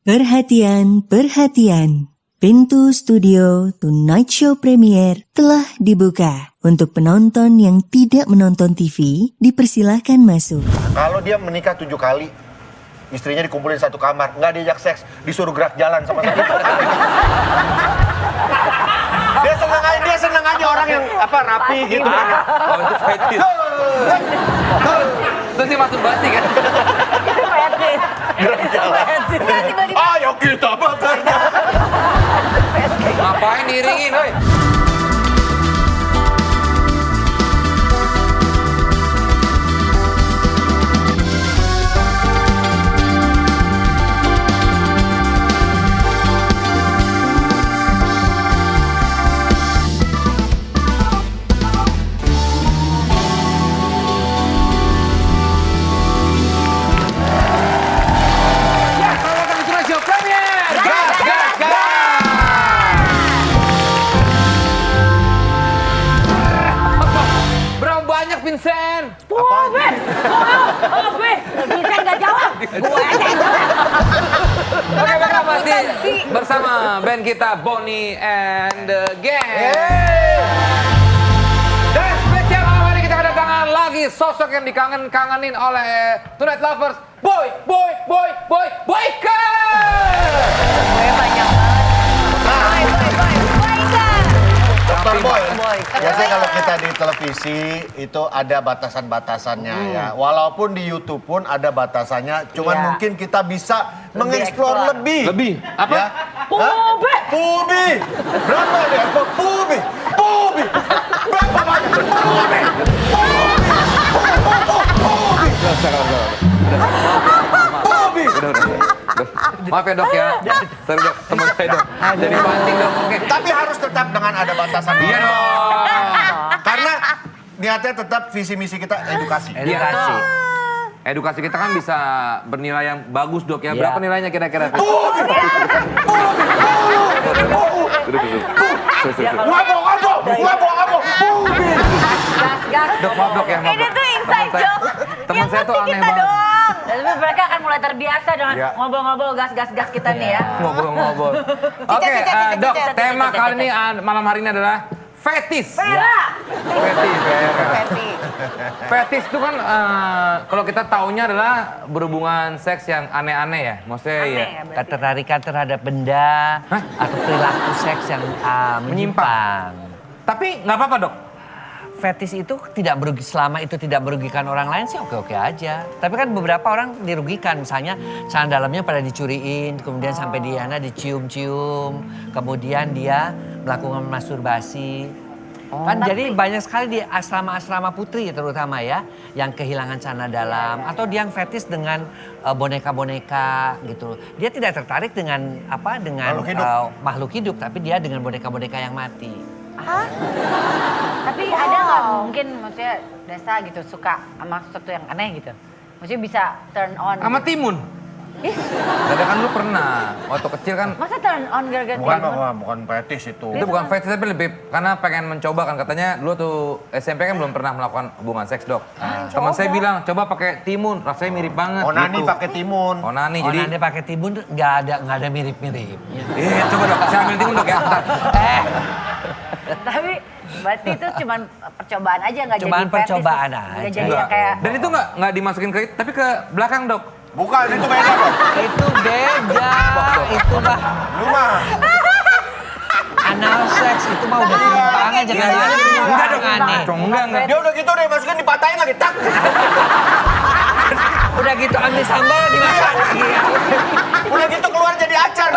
Perhatian, perhatian. Pintu studio Tonight Show Premier telah dibuka. Untuk penonton yang tidak menonton TV, dipersilahkan masuk. Kalau dia menikah 7 kali, istrinya dikumpulin satu kamar, nggak diajak seks, disuruh gerak jalan sama sama. Dia seneng aja orang yang rapi gitu. Oh, itu fetis. Itu sih masturbasi kan? Gerak jalan. Ayo kita bekerja. Ngapain diiringin, woi? Vincent. Vincent nggak jawab. Gue aja yang jawab. Oke, Bang, masih bersama band kita Bonnie and the Gang. Dan spesial malam ini kita kedatangan lagi sosok yang dikangenin oleh Tonight Lovers, Boyka. Banyak banget. Dokter Boy. Biasanya kalau kita di televisi itu ada batasan-batasannya ya. Walaupun di YouTube pun ada batasannya, cuman mungkin kita bisa mengeksplor lebih. Lebih? Apa? Ya? Pubi. Berapa dia? Pubi. Berapa banyak? Pubi. Udah. Maaf ya dok ya. Sorry dok, teman saya dok. Jadi banting dok. Oke. Tapi harus tetap dengan ada batasan. Iya dong. Karena niatnya tetap visi misi kita edukasi. Edukasi kita kan bisa bernilai yang bagus dok ya. Berapa nilainya kira-kira? Ngabok. Gas. Dok, maaf dok ya. Ini tuh inside joke. Teman saya tuh aneh banget. Tapi mereka akan mulai terbiasa dengan ngobrol-ngobrol gas kita nih ya. Ngobrol. Oke, dok, tema kali ini malam hari ini adalah fetis. Fetis itu kan kalau kita taunya adalah berhubungan seks yang aneh-aneh ya. Maksudnya ya. Ketertarikan terhadap benda atau perilaku seks yang menyimpang. Tapi nggak apa-apa dok. Fetis itu tidak merugi, selama itu tidak merugikan orang lain sih oke-oke aja. Tapi kan beberapa orang dirugikan, misalnya celana dalamnya pada dicuriin, kemudian sampai Diana dicium-cium, kemudian dia melakukan masturbasi. Jadi banyak sekali di asrama-asrama putri terutama ya, yang kehilangan celana dalam atau dia yang fetis dengan boneka-boneka gitu. Dia tidak tertarik dengan makhluk hidup, tapi dia dengan boneka-boneka yang mati. Hah? Tapi ada nggak mungkin maksudnya Desa gitu suka sama sesuatu yang aneh gitu? Maksudnya bisa turn on. Sama timun. Gak kan lu pernah, waktu kecil kan. Masa turn on gara-gara timun? Bukan fetis itu. Itu bukan fetis tapi lebih karena pengen mencoba kan katanya dulu tuh SMP kan belum pernah melakukan hubungan seks dok. Teman saya bilang coba pakai timun, rasanya mirip banget. Onani gitu. pakai timun. Onani Jadi jadi. pakai timun nggak ada mirip-miripnya. Iya coba dok, kasih ambil timun dok ya. Tapi berarti itu cuman percobaan aja nggak jadi Cuman fetis. percobaan Nggak aja. jadi yang kayak. Dan itu nggak dimasukin ke tapi ke belakang dok. Bukan, itu beda dong. Itu beda, itu mah Lu mah. anal seks itu mah udah penyimpangan aja kan. Enggak dok, aneh. enggak. Dia udah gitu deh, masukin dipatahin lagi. Tak. Udah gitu ambil sambal dimasak lagi ya. Udah gitu keluar jadi acar.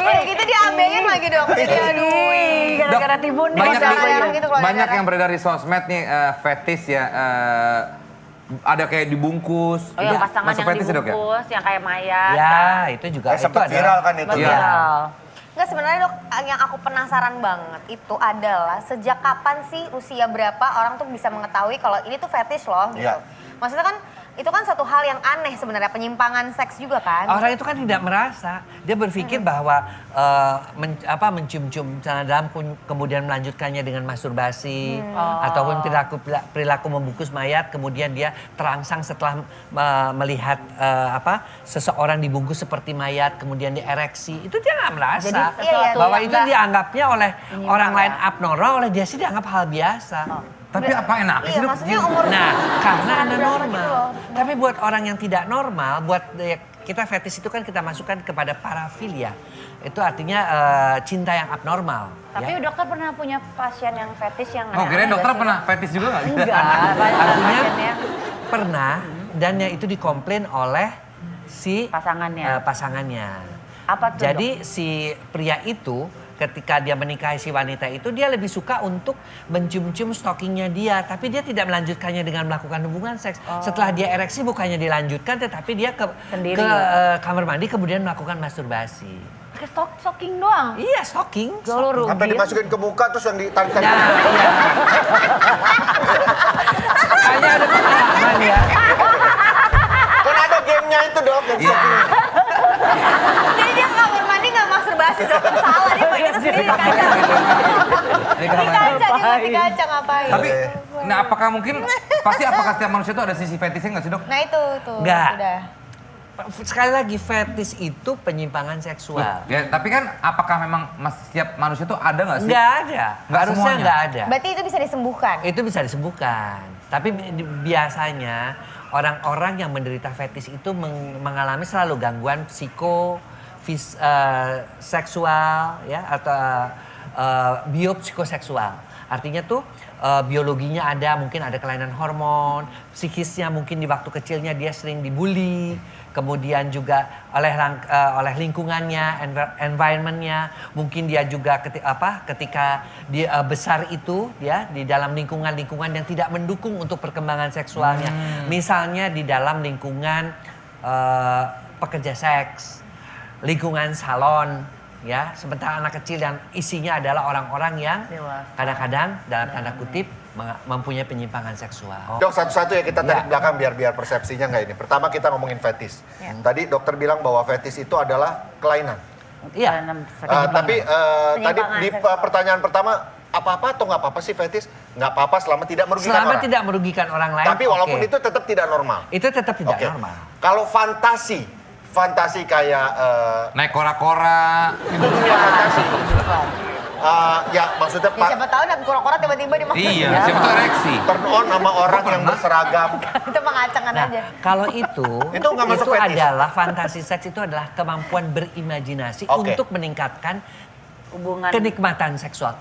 Udah gitu diambilin lagi dong. Jadi aduh, gara-gara timun nih. Banyak yang beredar di sosmed nih fetis ya. Ada kayak dibungkus. Oh ya pasangan Masuk yang fetis ya, Dok, ya? dibungkus, yang kayak mayat. Ya, itu juga itu Sempat viral kan itu. Iya. Nggak, sebenarnya dok, yang aku penasaran banget itu adalah sejak kapan sih, usia berapa orang tuh bisa mengetahui kalau ini tuh fetish loh gitu. Iya. Maksudnya kan itu kan satu hal yang aneh sebenarnya, penyimpangan seks juga kan. Orang itu kan tidak merasa, dia berpikir bahwa mencium-cium celana dalam kemudian melanjutkannya dengan masturbasi ataupun perilaku membungkus mayat kemudian dia terangsang setelah melihat seseorang dibungkus seperti mayat kemudian diereksi, itu dia nggak merasa. Jadi, bahwa yang itu nggak dianggapnya oleh orang lain abnormal, oleh dia sih dianggap hal biasa. Tapi apa enak sih, Iya, Dok? maksudnya umur Nah, karena Anda berapa normal. gitu loh. Tapi buat orang yang tidak normal, kita fetish itu kan kita masukkan kepada parafilia. Itu artinya cinta yang abnormal. Tapi ya. dokter pernah punya pasien yang fetish yang Oh, kirain dokter pernah fetish juga nggak? Enggak, Artinya pasiennya pernah dan yang itu dikomplain oleh si pasangannya. pasangannya. Apa tuh, Jadi si pria itu ketika dia menikahi si wanita itu dia lebih suka untuk mencium-cium stockingnya dia, tapi dia tidak melanjutkannya dengan melakukan hubungan seks. Setelah dia ereksi bukannya dilanjutkan, tetapi dia Sendiri, ke ya? kamar mandi kemudian melakukan masturbasi. Pakai stocking doang. Iya, stocking. Kalau rugi. Sampai dimasukin ke muka terus yang ditarik. Nah, iya. Makanya ada pengalaman ya. Kan ada gamenya itu dok. Yang Iya. Jadi dia ke kamar mandi nggak masturbasi dong, salah dia pakai itu sendiri di kaca. Di kaca, dia ngerti kaca ngapain. Tapi, nah apakah mungkin, apakah setiap manusia itu ada sisi fetishnya nggak sih, Dok? Nah itu tuh. Nggak. Udah. Sekali lagi fetish itu penyimpangan seksual. Ya, tapi kan apakah memang setiap manusia itu ada nggak sih? Nggak ada. Nggak Harusnya semuanya. nggak ada. Berarti itu bisa disembuhkan. Itu bisa disembuhkan. Tapi biasanya orang-orang yang menderita fetish itu mengalami selalu gangguan seksual ya atau biopsikoseksual. Artinya tuh biologinya ada, mungkin ada kelainan hormon, psikisnya mungkin di waktu kecilnya dia sering dibully, kemudian juga oleh lingkungannya, environmentnya, mungkin dia juga ketika dia besar itu ya di dalam lingkungan yang tidak mendukung untuk perkembangan seksualnya, misalnya di dalam lingkungan pekerja seks, lingkungan salon. Ya, sementara anak kecil yang isinya adalah orang-orang yang kadang-kadang dalam tanda kutip mempunyai penyimpangan seksual. Dok, satu-satu ya kita tarik belakang biar persepsinya nggak ini. Pertama kita ngomongin fetish. Tadi dokter bilang bahwa fetish itu adalah kelainan. Iya. Tapi tadi di seksual. pertanyaan pertama, apa-apa atau nggak apa-apa sih fetish? Nggak apa-apa selama tidak merugikan Selama orang. tidak merugikan orang lain. Tapi walaupun oke. itu tetap tidak normal. Itu tetap tidak Oke. normal. Kalau fantasi kayak Naik kora-kora. itu dunia fantasi. Ya maksudnya Ya siapa tahu nak kura-kura tiba-tiba dimakan. Iya, siapa tuh ereksi. turn on sama orang yang pernah. berseragam. Itu mengacangan Nah, aja. kalau itu Itu nggak masuk fetish? adalah fantasi seks itu adalah kemampuan berimajinasi Oke. untuk meningkatkan Hubungan. kenikmatan seksual.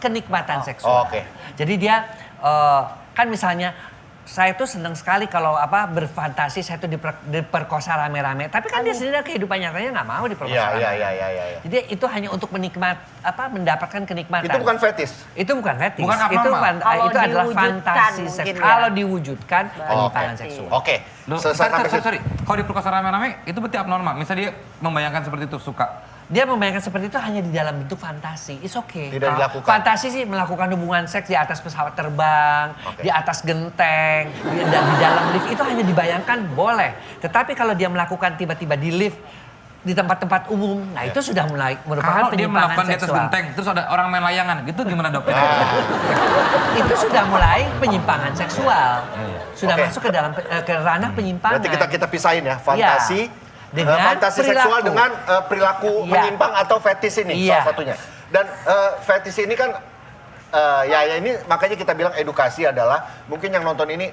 Oke. Jadi dia kan misalnya saya tuh senang sekali kalau berfantasi saya tuh diperkosa rame-rame. Tapi kan dia sendiri kehidupan nyatanya nggak mau diperkosa Iya, rame-rame. iya. Jadi itu hanya untuk mendapatkan kenikmatan. Itu bukan fetish. Itu bukan fetish. Bukan itu abnormal. Kalau itu adalah diwujudkan fantasi mungkin seks. ya. Kalau diwujudkan penyimpangan Berarti. seksual. Oke. Loh, sorry. Kalau diperkosa rame-rame itu berarti abnormal. Misalnya dia membayangkan seperti itu, suka. Dia membayangkan seperti itu hanya di dalam bentuk fantasi. It's okay. Tidak dilakukan. Fantasi sih melakukan hubungan seks di atas pesawat terbang, Oke. di atas genteng, di dalam lift itu hanya dibayangkan boleh. Tetapi kalau dia melakukan tiba-tiba di lift di tempat-tempat umum, nah itu sudah mulai merupakan Kalau dia penyimpangan melakukan di atas seksual. genteng, terus ada orang main layangan, gitu gimana dok? Itu sudah mulai penyimpangan seksual. Sudah Oke. masuk ke dalam ke ranah penyimpangan. Berarti kita pisahin ya fantasi. Dengan Fantasi perilaku. seksual dengan perilaku Iya. menyimpang atau fetish ini Iya. salah satunya. Dan fetish ini kan ya ini makanya kita bilang edukasi adalah mungkin yang nonton ini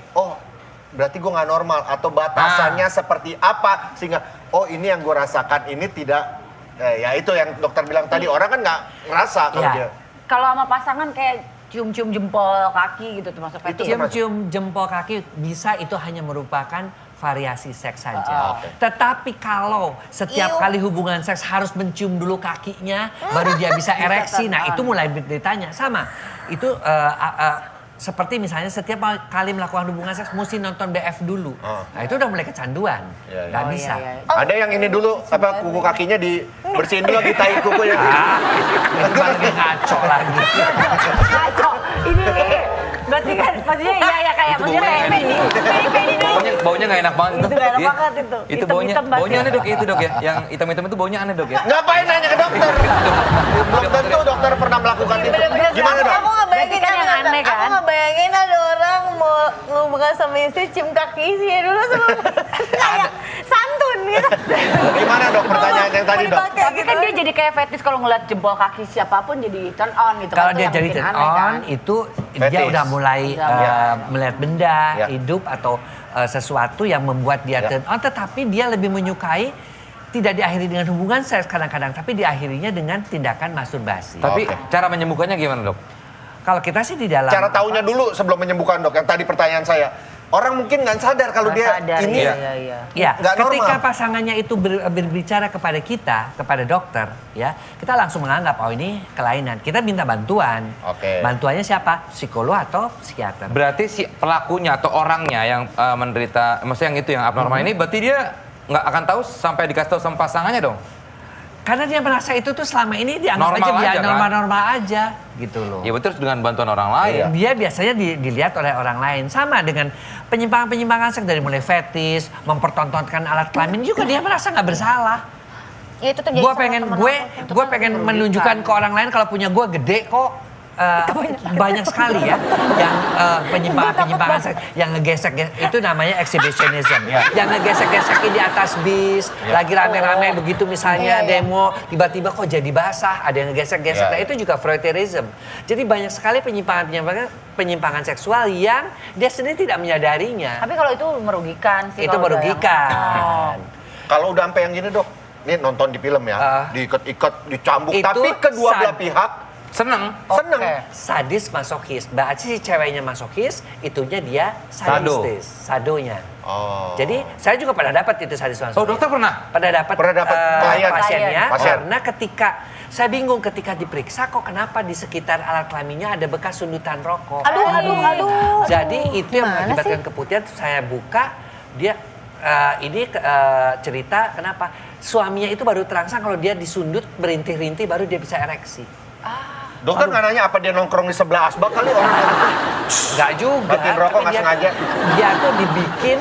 berarti gue nggak normal atau batasannya seperti apa sehingga ini yang gue rasakan ini tidak ya itu yang dokter bilang tadi orang kan nggak ngerasa kalau Iya. dia Kalau sama pasangan kayak cium-cium jempol kaki gitu termasuk Itu fetish. Cium-cium jempol kaki bisa itu hanya merupakan variasi seks saja. Oke. Tetapi kalau setiap Iu. kali hubungan seks harus mencium dulu kakinya, baru dia bisa ereksi. Nah itu mulai ditanya. Sama, itu seperti misalnya setiap kali melakukan hubungan seks mesti nonton BF dulu. Nah itu udah mulai kecanduan. Iya, iya. Nggak Oh, bisa. iya. ada yang ini dulu kuku kakinya dibersihin dulu lagi tai kukunya. Itu lagi ngaco lagi. Ngaco. Ini berarti kan maksudnya iya ya kayak kayak Itu maksudnya kayak Pedi dulu. Baunya nggak enak banget itu. Itu nggak enak Iya. banget itu. Itu baunya Hitam-hitam banget. baunya aneh dok, itu dok ya. Yang hitam-hitam itu baunya aneh dok ya. Ngapain nanya ke dokter? Belum tentu dokter pernah melakukan itu. Bener-bener Gimana dok? Aku nggak bayangin Berarti kan yang aneh, kan? Aku nggak bayangin ada orang mau ngehubungan sama istri cium kaki sih dulu sama kayak santun gitu. Gimana dok pertanyaan yang tadi dok? Tapi kan dia jadi kayak fetis kalau ngeliat jempol kaki siapapun jadi turn on gitu. Kalau kan. Itu dia yang jadi bikin turn aneh, kan? on itu dia Fetish. udah mulai melihat benda Ya. hidup atau sesuatu yang membuat dia Ya. turn on, tetapi dia lebih menyukai tidak diakhiri dengan hubungan seks kadang-kadang, tapi diakhirinya dengan tindakan masturbasi. Tapi Oke. cara menyembuhkannya gimana dok? Kalau kita sih di dalam Cara taunya dulu sebelum menyembuhkan dok. Yang tadi pertanyaan saya. Orang mungkin nggak sadar kalau Nggak dia sadar, ini iya. Ya, nggak ketika normal. pasangannya itu berbicara kepada kita, kepada dokter, ya, kita langsung menganggap oh ini kelainan. Kita minta bantuan. Oke. Bantuannya siapa? Psikolog atau psikiater. Berarti si pelakunya atau orangnya yang menderita, maksudnya yang itu yang abnormal ini, berarti dia nggak akan tahu sampai dikasih tahu sama pasangannya dong? Karena dia merasa itu tuh selama ini dianggap Normal aja aja, kan? normal-normal aja gitu loh. Ya betul dengan bantuan orang lain. Dia biasanya dilihat oleh orang lain. Sama dengan penyimpangan-penyimpangan seks dari mulai fetis, mempertontonkan alat kelamin juga dia merasa nggak bersalah. Ya itu terjadi Gue sama pengen temen gue aku. Itu gue kan pengen merugikan. menunjukkan ke orang lain kalau punya gue gede kok. Banyak sekali ya yang penyimpangan seks, yang ngegesek itu namanya exhibitionism. Yang ngegesek-gesekin di atas bis, lagi rame-rame begitu misalnya Iya, iya. demo, tiba-tiba kok jadi basah, ada yang ngegesek-gesek. Iya, Nah, iya. itu juga Freudism. Jadi banyak sekali penyimpangan seksual yang dia sendiri tidak menyadarinya. Tapi kalau itu merugikan sih. Itu kalau udah merugikan. Kalau udah sampai yang gini dok, ini nonton di film ya, diikat-ikat, dicambuk, Itu tapi kedua belah sad- pihak Seneng. seneng. Sadis masokis. Berarti si ceweknya masokis, itunya dia Sado. sadistis, sadonya. Oh. Jadi saya juga pernah dapat itu sadis masokis. Oh dokter pernah? Pernah dapat klien. pasiennya Pasien. karena ketika saya bingung ketika diperiksa kok kenapa di sekitar alat kelaminnya ada bekas sundutan rokok. Aduh. Jadi itu yang Gimana mengakibatkan sih? keputihan. Saya buka dia cerita kenapa suaminya itu baru terangsang kalau dia disundut berintih-rintih baru dia bisa ereksi. Dokter nggak nanya apa dia nongkrong di sebelah asbak kali orang. Enggak juga. Matiin rokok tapi nggak sengaja. Dia tuh dibikin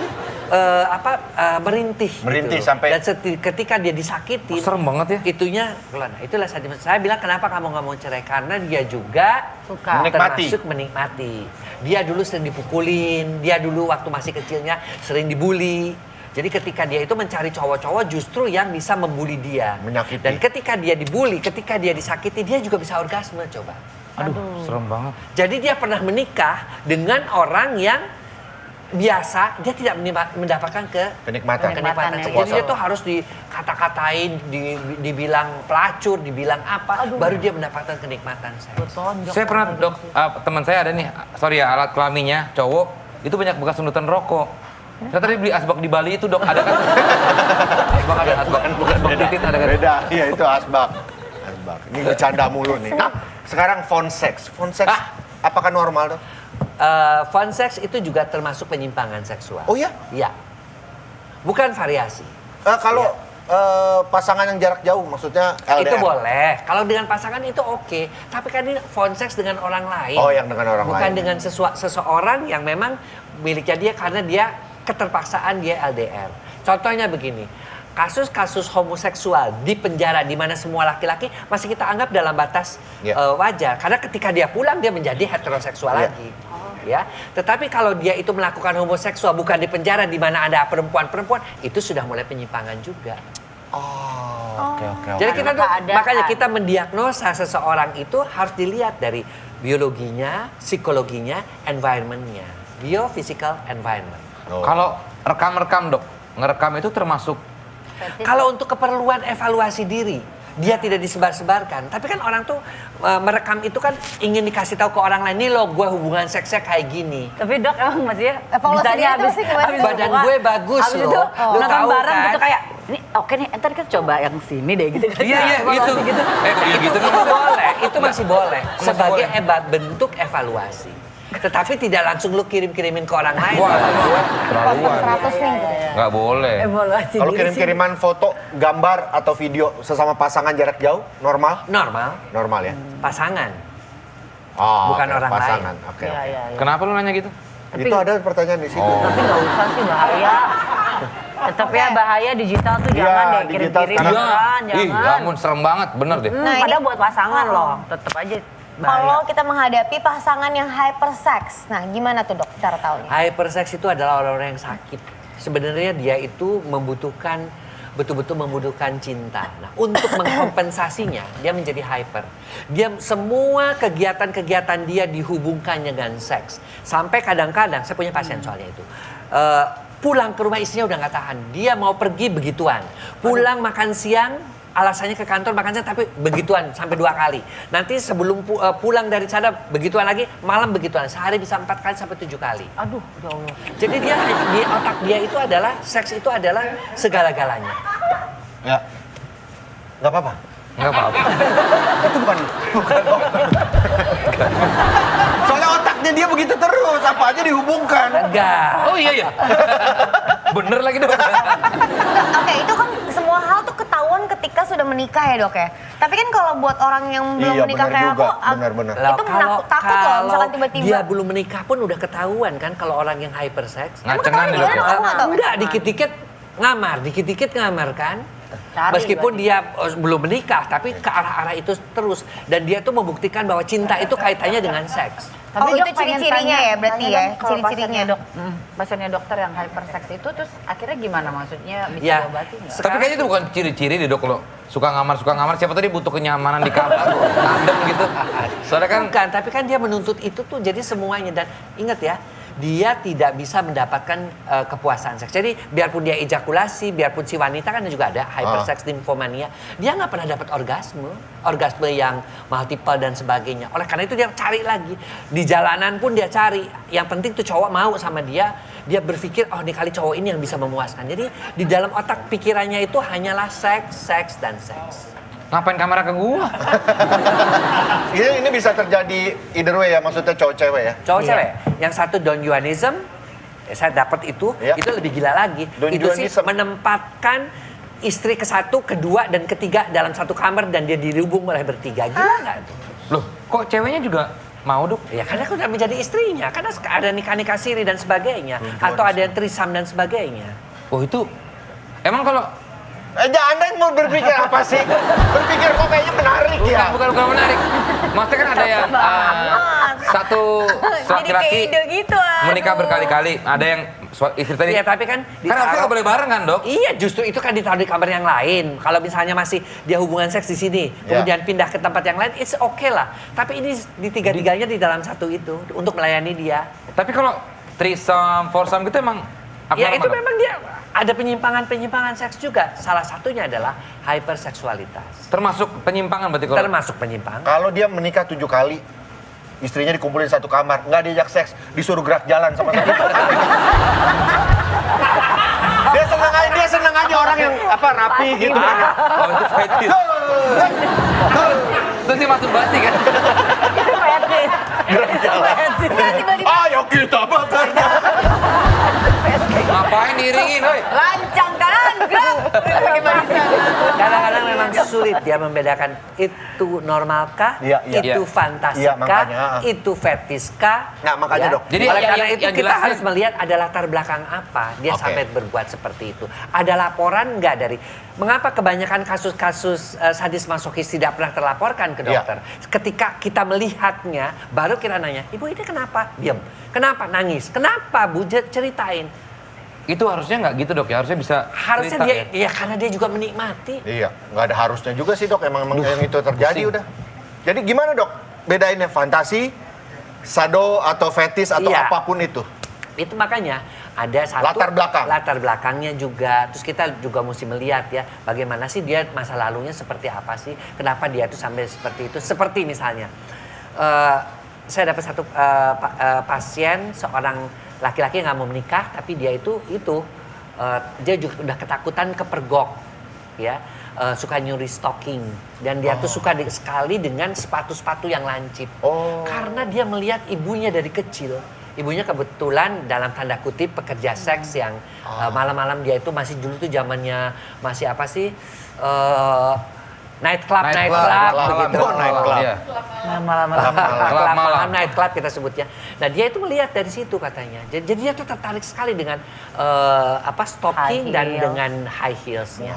merintih. Merintih gitu. sampai- Dan ketika dia disakitin. Serem banget ya. Itunya, nah, itulah saya bilang kenapa kamu nggak mau cerai karena dia juga Suka. Menikmati. termasuk menikmati. Dia dulu sering dipukulin, dia dulu waktu masih kecilnya sering dibully. Jadi ketika dia itu mencari cowok-cowok justru yang bisa membuli dia. Menyakiti. Dan ketika dia dibully, ketika dia disakiti, dia juga bisa orgasme coba. Aduh, serem banget. Jadi dia pernah menikah dengan orang yang biasa, dia tidak mendapatkan Kenikmatan. kenikmatan. ya. Jadi dia tuh harus dikata-katain, dibilang pelacur, dibilang apa, baru dia mendapatkan kenikmatan seks. Saya pernah dok, teman saya ada nih, sorry ya alat kelaminnya cowok itu banyak bekas sundutan rokok. Saya tadi beli asbak di Bali itu dok, ada kan? Asbak ada asbak, asbak titit ada kan? Beda, iya itu asbak. Asbak. Ini bercanda mulu nih. Nah, sekarang phone sex. Phone sex apakah normal dok? Fun sex itu juga termasuk penyimpangan seksual. Oh iya? Iya. Bukan variasi. Kalau pasangan yang jarak jauh, maksudnya LDR. Itu boleh. Kalau dengan pasangan itu oke. Tapi kan ini phone sex dengan orang lain. Oh, yang dengan orang Bukan lain. dengan seseorang yang memang miliknya dia karena dia keterpaksaan dia LDR. Contohnya begini. Kasus-kasus homoseksual di penjara di mana semua laki-laki masih kita anggap dalam batas wajar. Karena ketika dia pulang dia menjadi heteroseksual lagi. Ya, tetapi kalau dia itu melakukan homoseksual bukan di penjara di mana ada perempuan-perempuan, itu sudah mulai penyimpangan juga. Oke. Jadi kita tuh, Keadaan. makanya kita mendiagnosa seseorang itu harus dilihat dari biologinya, psikologinya, environment-nya. Biophysical environment. Oh. Kalau rekam-rekam dok, ngerekam itu termasuk Kalau untuk keperluan evaluasi diri, dia tidak disebar-sebarkan. Tapi kan orang tuh merekam itu kan ingin dikasih tahu ke orang lain, nih lo gue hubungan seksnya kayak gini. Tapi dok emang maksudnya Evaluasi bisanya diri itu habis sih gimana? Badan gue bagus habis loh. itu Lo nonton tahu bareng kan? gitu kayak ini oke nih entar kita coba yang sini deh gitu kan. iya Evaluasi gitu. Iya gitu kan. Itu boleh, itu masih boleh Masih sebagai boleh. bentuk evaluasi. Tetapi tidak langsung lu kirim-kirimin ke orang lain. Wah, Potong terlaluan. 100 nih gitu. Nggak boleh. Evaluasi Kalau diri sih. kirim-kiriman foto, gambar atau video sesama pasangan jarak jauh, normal? Normal, Normal ya. pasangan. Oh, Bukan oke, orang pasangan. lain. Oke. Iya, oke. iya, iya. Kenapa lu nanya gitu? Itu ada pertanyaan di situ. Tapi nggak usah sih, bahaya. Tetap ya bahaya digital tuh Iya, jangan deh digital kirim-kirim. sekarang. Ih, Jangan. ya ampun serem banget, bener deh. Nah, Padahal ini- buat pasangan loh, tetap aja bahaya. Kalau kita menghadapi pasangan yang hypersex, nah gimana tuh dok cara taunya? Hypersex itu adalah orang-orang yang sakit. Sebenarnya dia itu betul-betul membutuhkan cinta. Nah, untuk mengkompensasinya, dia menjadi hyper. Dia semua kegiatan-kegiatan dia dihubungkan dengan seks. Sampai kadang-kadang, saya punya pasien soalnya itu. Pulang ke rumah istrinya udah nggak tahan. Dia mau pergi begituan. Pulang makan siang, alasannya ke kantor makan siang tapi begituan sampai 2 kali. Nanti sebelum pulang dari sana begituan lagi, malam begituan. Sehari bisa 4 kali sampai 7 kali. Aduh, ya Allah. Jadi dia di otak dia itu adalah seks itu adalah segala-galanya. Ya. Nggak apa-apa. Nggak apa-apa. Itu bukan. Soalnya otaknya dia begitu terus, apa aja dihubungkan. Enggak. Oh iya ya. Bener lagi dong. Oke, itu kan semua hal tuh ketahuan ketika sudah menikah ya dok ya. Tapi kan kalau buat orang yang belum Iya, menikah benar kayak juga. aku, Benar-benar. itu takut loh misalkan tiba-tiba. Dia belum menikah pun udah ketahuan kan kalau orang yang hypersex. Ngacengan nih gimana, dok. Dok? Aku nggak tahu. Enggak, dikit-dikit ngamar kan. Cari Meskipun berarti. dia belum menikah, tapi ke arah-arah itu terus. Dan dia tuh membuktikan bahwa cinta itu kaitannya dengan seks. Oh, itu Dok, pengen ciri-cirinya tanya- ya berarti tanya ya, dong kalau ciri-cirinya. pasiennya dokter yang hypersex itu terus akhirnya gimana maksudnya bisa Ya. diobati nggak? Tapi kayaknya itu bukan ciri-ciri deh dok lo. Suka ngamar. Siapa tadi butuh kenyamanan di kamar, adem gitu. Soalnya kan Bukan, tapi kan dia menuntut itu tuh jadi semuanya. Dan ingat ya, dia tidak bisa mendapatkan kepuasan seks. Jadi biarpun dia ejakulasi, biarpun si wanita kan juga ada hypersex nymphomania, dia nggak pernah dapat orgasme yang multiple dan sebagainya. Oleh karena itu dia cari lagi. Di jalanan pun dia cari. Yang penting tuh cowok mau sama dia, dia berpikir, oh ini kali cowok ini yang bisa memuaskan. Jadi di dalam otak pikirannya itu hanyalah seks, seks, dan seks. ngapain kamera ke gua? Ini bisa terjadi either way ya, maksudnya cowok cewek ya. Cowok cewek, yang satu Don Juanism, saya dapat itu lebih gila lagi. Don itu sih Juanism. menempatkan istri ke satu, kedua, dan ketiga dalam satu kamar dan dia dihubung oleh bertiga. Gila nggak itu? Loh, kok ceweknya juga mau dok? Ya karena udah menjadi istrinya, karena ada nikah-nikah siri dan sebagainya. Atau ada yang trisam dan sebagainya. Oh itu, emang kalau Anda yang mau berpikir apa sih? Berpikir kok kayaknya menarik ya. bukan menarik. Maksudnya kan ada yang satu Jadi kayak laki-laki ide gitu. menikah aduh. berkali-kali, ada yang istri tadi. Iya tapi kan Kan harusnya nggak boleh bareng kan dok? Iya justru itu kan ditaruh di kamar yang lain. Kalau misalnya masih dia hubungan seks di sini, kemudian pindah ke tempat yang lain, it's okay lah. Tapi ini di tiga-tiganya di dalam satu itu untuk melayani dia. Tapi kalau threesome, foursome gitu emang Ya abnormal, itu Dok? memang dia ada penyimpangan seks juga. Salah satunya adalah hyperseksualitas. Termasuk penyimpangan berarti kalau Termasuk penyimpangan. Kalau dia menikah 7 kali, istrinya dikumpulin satu kamar, nggak diajak seks, disuruh gerak jalan sama satu. Dia seneng aja orang yang rapi gitu. Oh itu fetish. Terus dia masuk basi kan? Itu fetish. Gerak jalan. Tiba-tiba Ayo kita bekerja. Ngapain diiringin, woi? lancang kanan, gerak. Pakai barisan. Kadang-kadang memang sulit ya membedakan itu normalkah, Iya, iya. itu Iya. fantasiskah, Iya, makanya. itu fetiskah. Nah, makanya, Dok. Jadi Oleh yang- karena yang- itu yang kita jelasnya- harus melihat ada latar belakang apa dia Oke. sampai berbuat seperti itu. Ada laporan nggak dari mengapa kebanyakan kasus-kasus sadis masokis tidak pernah terlaporkan ke Iya. dokter? Ketika kita melihatnya, baru kita nanya, ibu ini kenapa? Diam. Kenapa nangis? Kenapa bu? Ceritain. Itu harusnya nggak gitu dok ya, harusnya bisa Harusnya cerita, dia, ya? ya karena dia juga menikmati. Iya, nggak ada harusnya juga sih dok, emang yang itu terjadi pusing. udah. Jadi gimana dok? Bedainnya fantasi, sado atau fetis atau Iya. apapun itu. Itu makanya ada satu Latar belakang. latar belakangnya juga. Terus kita juga mesti melihat ya bagaimana sih dia masa lalunya seperti apa sih, kenapa dia tuh sampai seperti itu. Seperti misalnya saya dapat satu pasien, seorang laki-laki nggak mau menikah tapi dia itu dia juga udah ketakutan kepergok ya. Suka nyuri stocking dan dia tuh suka sekali dengan sepatu-sepatu yang lancip. Karena dia melihat ibunya dari kecil. Ibunya kebetulan dalam tanda kutip pekerja seks yang malam-malam dia itu masih dulu tuh zamannya masih apa sih Night club, begitu. Oh, night club. Iya. Club malam. malam, night club kita sebutnya. Nah dia itu melihat dari situ katanya. Jadi dia tuh tertarik sekali dengan stocking High dan heel. dengan high heelsnya.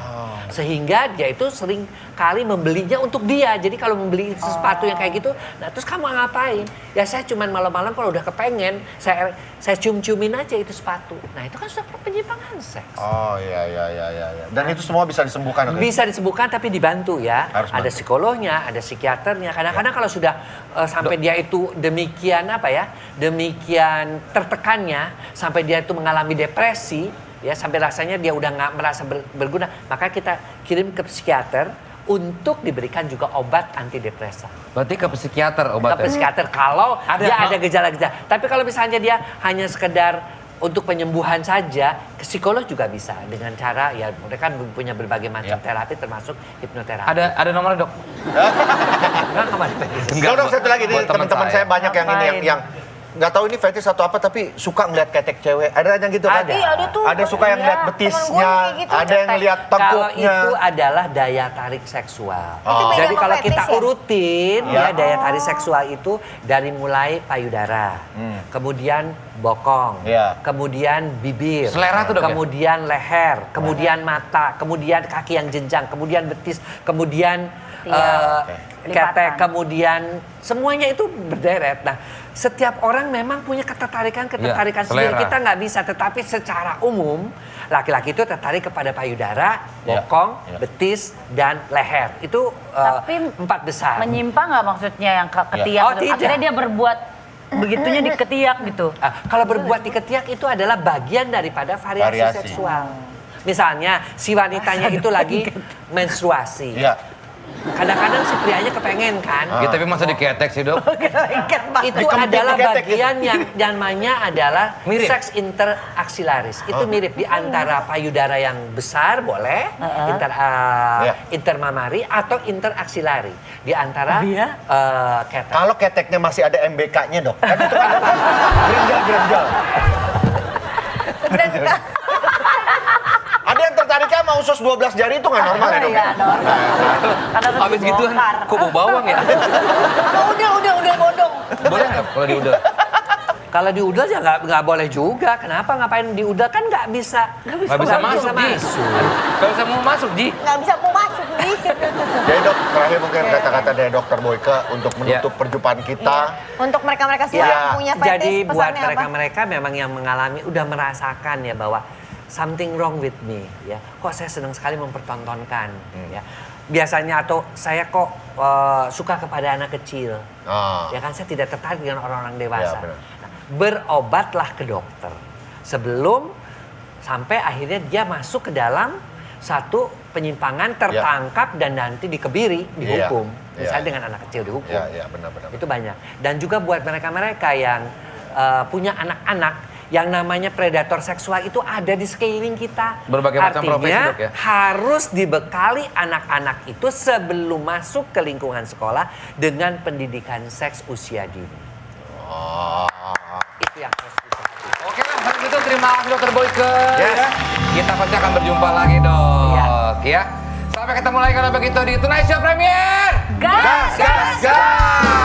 Sehingga dia itu sering kali membelinya untuk dia. Jadi kalau membeli sepatu yang kayak gitu, nah terus kamu ngapain? Ya saya cuman malam-malam kalau udah kepengen, saya cium-ciumin aja itu sepatu. Nah itu kan sudah penyimpangan seks. Oh iya. Dan itu semua bisa disembuhkan. Oke? Bisa disembuhkan tapi dibantu ya. Harus Ada bantu. psikolognya, ada psikiaternya. Kadang-kadang kalau sudah sampai dia itu demikian demikian tertekannya sampai dia itu mengalami depresi, ya sampai rasanya dia udah nggak merasa berguna, maka kita kirim ke psikiater untuk diberikan juga obat antidepresan. Berarti ke psikiater Ke obatnya? psikiater kalau Ada, dia Mak. ada gejala-gejala. Tapi kalau misalnya dia hanya sekedar untuk penyembuhan saja, ke psikolog juga bisa dengan cara ya mereka punya berbagai macam terapi termasuk hipnoterapi. Ada nomornya, Dok? Enggak kemana? Dok, satu lagi nih Buat teman teman-teman saya banyak yang ini Ngapain? yang nggak tahu ini fetish atau apa tapi suka ngeliat ketek cewek. Ada yang gitu kan? Ada. Iya, ada tuh. Ada suka yang Iya, ngeliat temen betisnya, gue kayak gitu, ada yang cetek. ngeliat Kalau tengkuknya. itu adalah daya tarik seksual. Itu beda Jadi sama kalau fetish kita ya? urutin Iya. ya daya tarik seksual itu dari mulai payudara, kemudian bokong, Iya. kemudian bibir, Selera tuh, Dok, ya? kemudian leher, kemudian mata, kemudian kaki yang jenjang, kemudian betis, kemudian ketek, Lipatan. kemudian semuanya itu berderet. Nah, setiap orang memang punya ketertarikan Iya, sendiri. selera. Kita nggak bisa, tetapi secara umum laki-laki itu tertarik kepada payudara, Iya, bokong, iya. betis, dan leher. Itu Tapi 4 besar. Menyimpang nggak maksudnya yang ketiak? Oh, gitu? tidak. Akhirnya dia berbuat begitunya di ketiak gitu. Kalau berbuat di ketiak itu adalah bagian daripada variasi Variasi. seksual. Misalnya si wanitanya itu lagi menstruasi. Iya. Kadang-kadang si prianya kepengen kan. Ya, tapi masa diketek sih, Dok? Itu Diketik, adalah diketek, bagian yang namanya adalah Mirip. seks interaksilaris. Itu mirip di antara payudara yang besar boleh, Iya. intermamari atau interaksilari. Di antara ketek. Kalau keteknya masih ada MBK-nya dok, kan itu kan grenjal-grenjal. Ada yang tertariknya sama usus 12 jari itu nggak normal ya dok? Iya, normal. Karena harus Habis gitu dibongkar. kok bau bawang ya? Udah bodong. Boleh nggak kalau diudel? Kalau diudel ya nggak boleh juga. Kenapa ngapain diudel kan nggak bisa. Nggak bisa masuk, Ji. Nggak bisa mau masuk, Ji. Nggak bisa mau masuk nih. Jadi dok, terakhir mungkin kata-kata dari dokter Boyke untuk menutup perjumpaan kita. Untuk mereka-mereka semua Iya. yang punya fetish, Jadi buat pesannya apa? mereka-mereka memang yang mengalami udah merasakan ya bahwa something wrong with me ya. Kok saya senang sekali mempertontonkan ya. Biasanya atau saya kok suka kepada anak kecil. Ya kan saya tidak tertarik dengan orang-orang dewasa. Ya, benar. Nah, berobatlah ke dokter sebelum sampai akhirnya dia masuk ke dalam satu penyimpangan tertangkap dan nanti dikebiri dihukum. Iya. Misalnya Iya. dengan anak kecil dihukum. Iya benar-benar. Itu banyak. Dan juga buat mereka-mereka yang punya anak-anak, yang namanya predator seksual itu ada di sekeliling kita. Berbagai macam profesi, Artinya Dok, ya? harus dibekali anak-anak itu sebelum masuk ke lingkungan sekolah dengan pendidikan seks usia dini. Itu yang harus diperhatikan. Oke lah, kalau gitu terima kasih Dokter Boyke. Yes. Ya. Kita pasti akan berjumpa lagi, Dok. Iya. Ya. Sampai ketemu lagi kalau begitu di Tonight Show Premier. Gas! Gas!